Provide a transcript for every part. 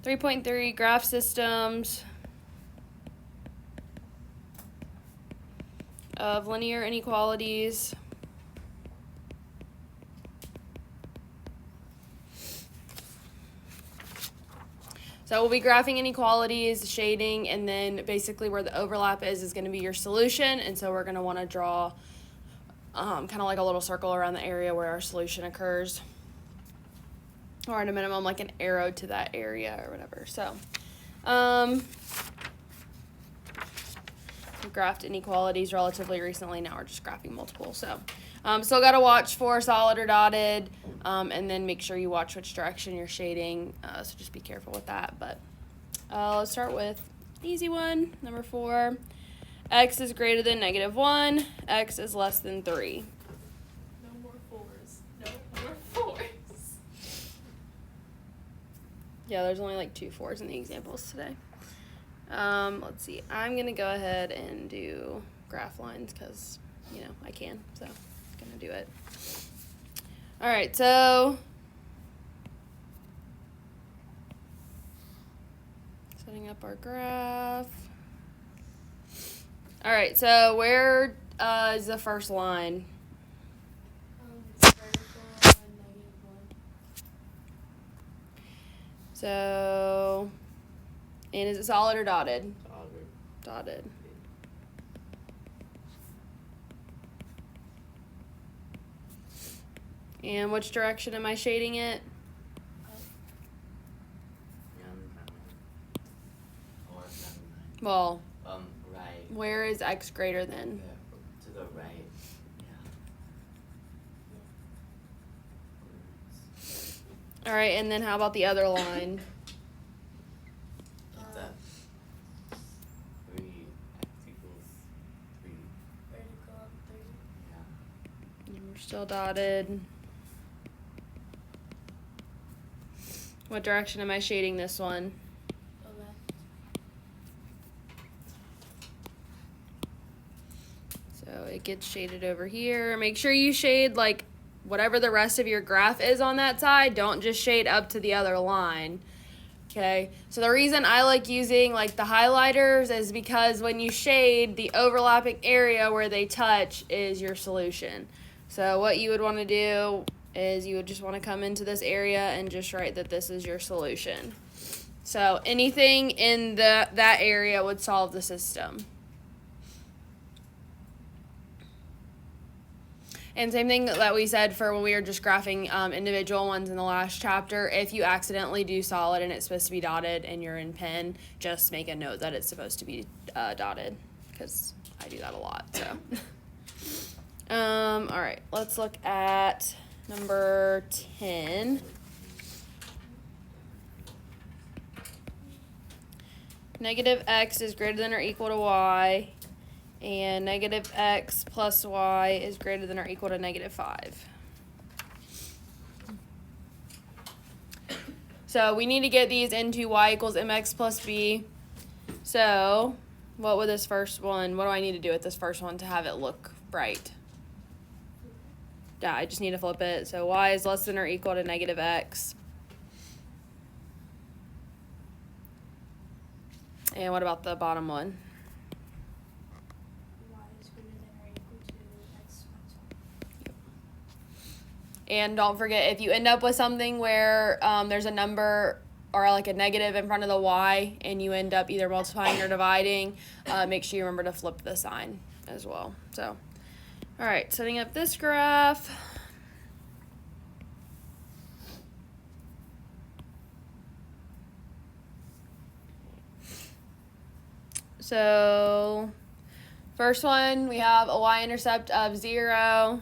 3.3, graph systems of linear inequalities. So we'll be graphing inequalities, shading, and then basically where the overlap is going to be your solution. And so we're going to want to draw kind of like a little circle around the area where our solution occurs. Or at a minimum, like an arrow to that area or whatever. So we graphed inequalities relatively recently. Now we're just graphing multiple. So still got to watch for solid or dotted, and then make sure you watch which direction you're shading. So just be careful with that. But let's start with easy one, number 4. X is greater than -1. X is less than 3. No more 4s. No more 4s. Yeah, there's only like 2 4s in the examples today. Let's see. I'm going to go ahead and do graph lines because, I can. So I'm going to do it. All right, so setting up our graph. All right, so where is the first line? It's vertical and -1. So, and is it solid or dotted? Solid. Dotted. And which direction am I shading it? Well, Right. where is X greater than? Yeah, to the right. Yeah. All right, and then how about the other line? It's a 3. X equals 3. Vertical 3. Yeah. And we're still dotted. What direction am I shading this one? The left. So it gets shaded over here. Make sure you shade like whatever the rest of your graph is on that side. Don't just shade up to the other line. Okay, so the reason I like using like the highlighters is because when you shade, the overlapping area where they touch is your solution. So what you would want to do is you would just want to come into this area and just write that this is your solution. So anything in that area would solve the system. And same thing that we said for when we were just graphing individual ones in the last chapter. If you accidentally do solid and it's supposed to be dotted and you're in pen, just make a note that it's supposed to be dotted, because I do that a lot. So, all right, let's look at number 10. -x is greater than or equal to y. And -x plus y is greater than or equal to -5. So we need to get these into y equals mx plus b. So what would this first one, what do I need to do with this first one to have it look right? Yeah, I just need to flip it. So y is less than or equal to -x. And what about the bottom one? And don't forget, if you end up with something where there's a number or like a negative in front of the y and you end up either multiplying or dividing, make sure you remember to flip the sign as well. So, all right, setting up this graph. So, first one, we have a y-intercept of 0.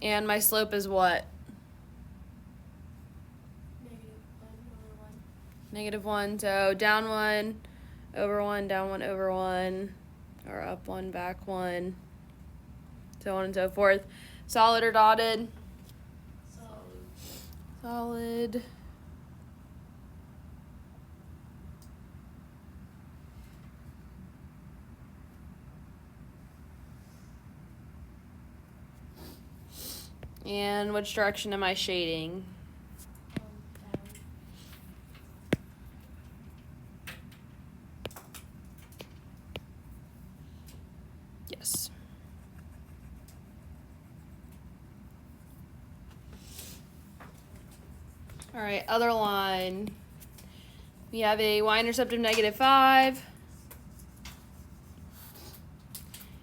And my slope is what? -1. So down 1, over 1, down 1, over 1, or up 1, back 1, so on and so forth. Solid or dotted? Solid. And which direction am I shading? All right, other line. We have a y-intercept of -5.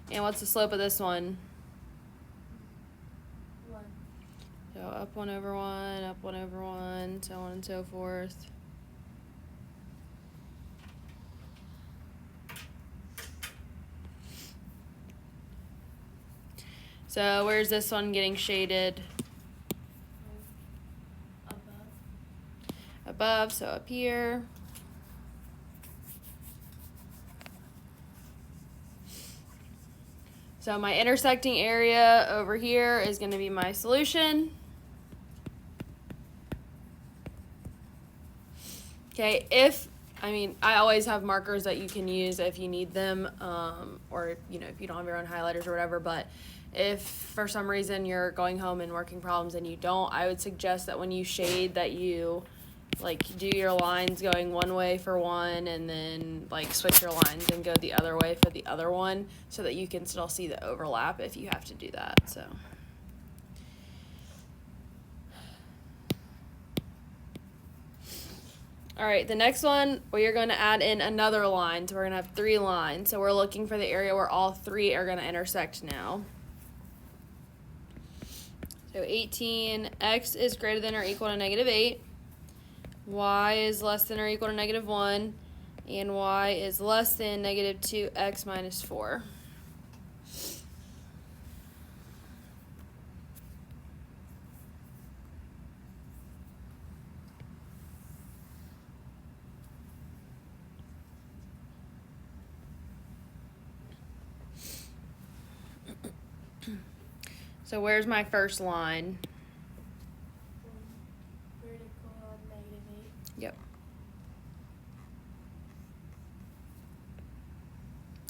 And what's the slope of this one? 1. So up 1 over 1, up 1 over 1, so on and so forth. So where's this one getting shaded? Above. Above, so up here. So my intersecting area over here is going to be my solution. Okay, I always have markers that you can use if you need them, or, if you don't have your own highlighters or whatever, but if for some reason you're going home and working problems and you don't, I would suggest that when you shade that you, do your lines going one way for one and then, switch your lines and go the other way for the other one so that you can still see the overlap if you have to do that, so. All right, the next one, we are going to add in another line. So we're going to have 3 lines. So we're looking for the area where all 3 are going to intersect now. So 18, x is greater than or equal to -8. Y is less than or equal to -1. And y is less than -2x minus 4. So where's my first line? Vertical on -8. Yep.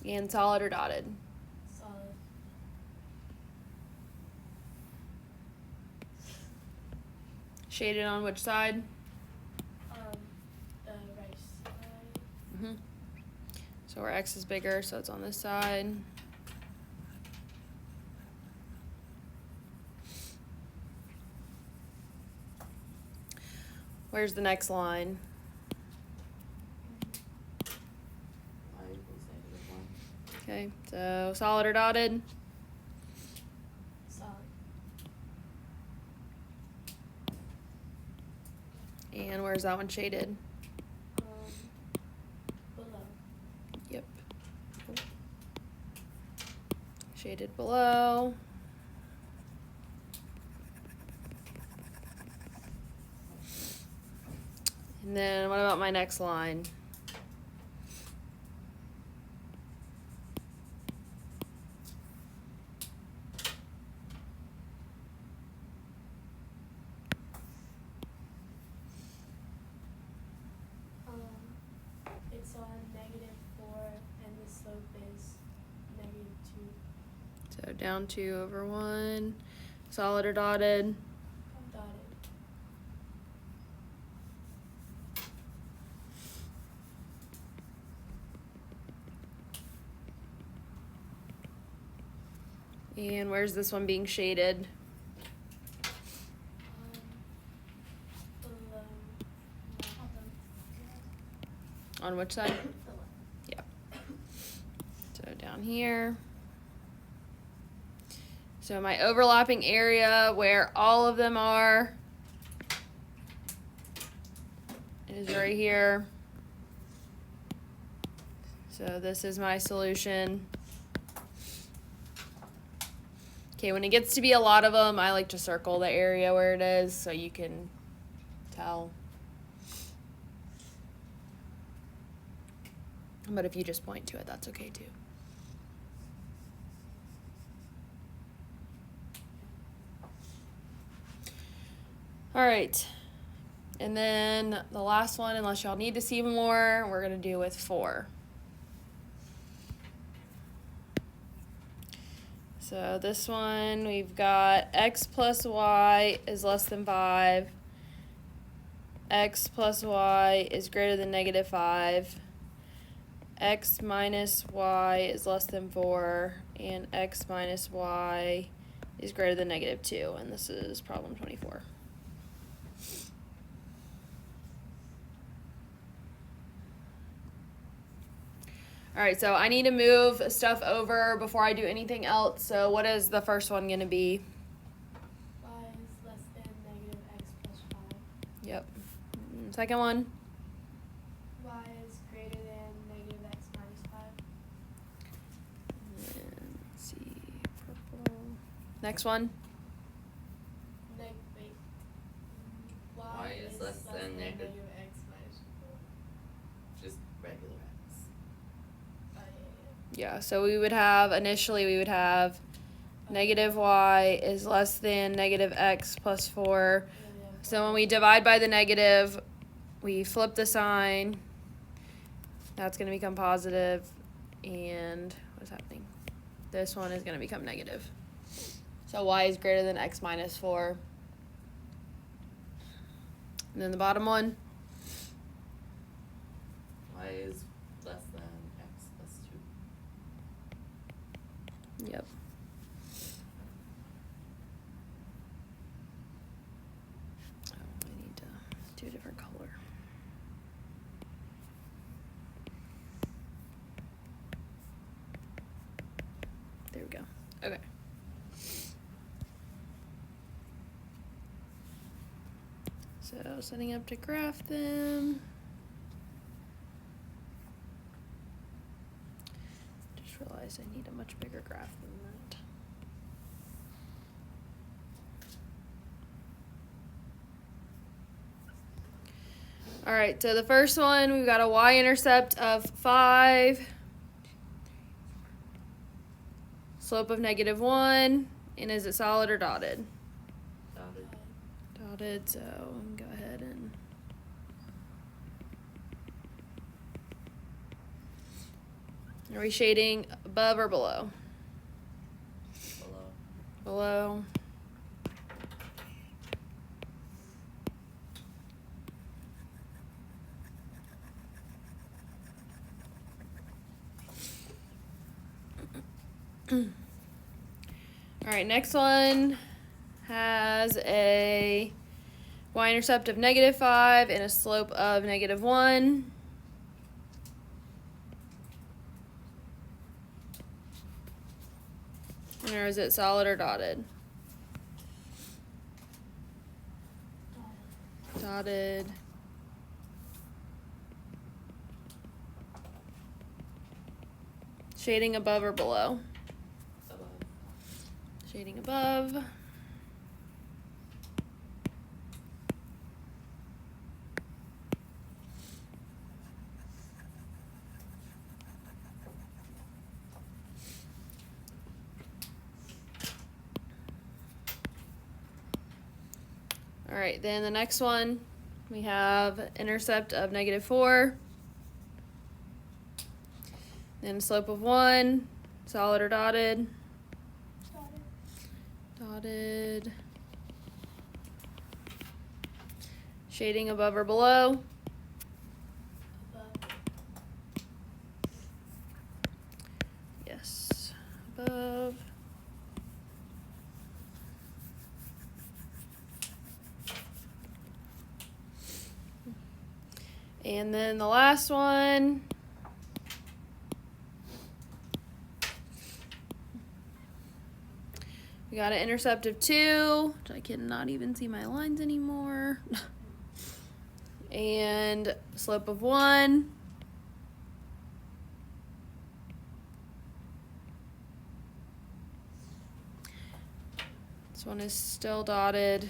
And solid or dotted? Solid. Shaded on which side? The right side. So where x is bigger, so it's on this side. Where's the next line? Y equals -1. Okay, so solid or dotted? Solid. And where's that one shaded? Below. Yep. Shaded below. And then what about my next line? It's on -4 and the slope is -2. So down 2 over 1. Solid or dotted? Dotted. And where's this one being shaded? Below. On which side? Yep. So down here. So my overlapping area where all of them are is right here. So this is my solution. Okay, when it gets to be a lot of them, I like to circle the area where it is so you can tell. But if you just point to it, that's okay too. All right. And then the last one, unless y'all need to see more, we're going to do with 4. So this one, we've got x plus y is less than 5. X plus y is greater than -5. X minus y is less than 4. And x minus y is greater than -2. And this is problem 24. All right, so I need to move stuff over before I do anything else. So what is the first one going to be? Y is less than negative x plus 5. Yep. Second one. Y is greater than negative x minus 5. And let's see, purple. Next one. Wait. Y is less than negative x minus 4. just regular x. Yeah, so we would have, initially we would have negative y is less than negative x plus 4. So when we divide by the negative, we flip the sign. That's going to become positive. And what's happening? This one is going to become negative. So y is greater than x minus 4. And then the bottom one. Y is less than x plus 2. Yep. Oh, I need to do a different color. There we go. Okay. So setting up to graph them. Just realized I need a much bigger graph than that. All right, so the first one, we've got a y-intercept of 5, slope of negative 1, and is it solid or dotted? Dotted. Dotted, so go ahead and are we shading above or below? Below. Below. All right, next one has a y-intercept of negative 5 and a slope of negative 1. Or is it solid or dotted? Dotted. Shading above or below? Above. Shading above. All right, then the next one, we have intercept of negative 4. Then slope of 1, solid or dotted? Dotted. Shading above or below? Above. Yes, above. And then the last one. We got an intercept of 2, which I cannot even see my lines anymore. And slope of 1. This one is still dotted.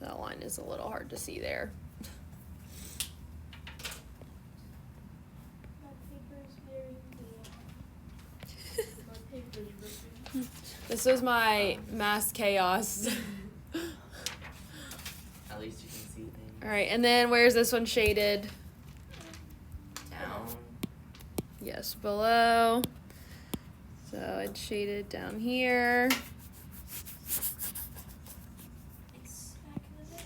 That line is a little hard to see there. My paper is very big. My paper is ripping. This was my mass chaos. At least you can see things. All right, and then where's this one shaded? Down. Yes, below. So it's shaded down here. It's back in the day.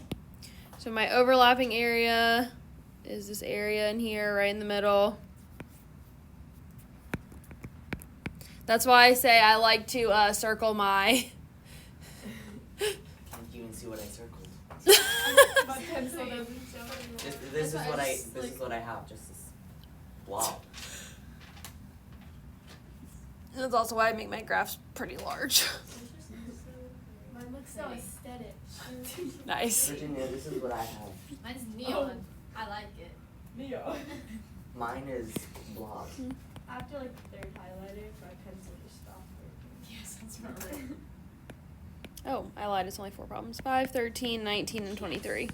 So my overlapping area is this area in here, right in the middle. That's why I say I like to circle my... Can't even see what I circled. My pencil doesn't show anymore. This is That's why what I I just, this is what I have. Just this blob. That's also why I make my graphs pretty large. Mine looks so aesthetic. Nice. Virginia, this is what I have. Mine's neon. I like it. Neo. Mine is blob. After like the third highlighter, my pencil just stopped working. Yes, that's probably. Oh, I lied. It's only 4 problems. 5, 13, 19, and 23.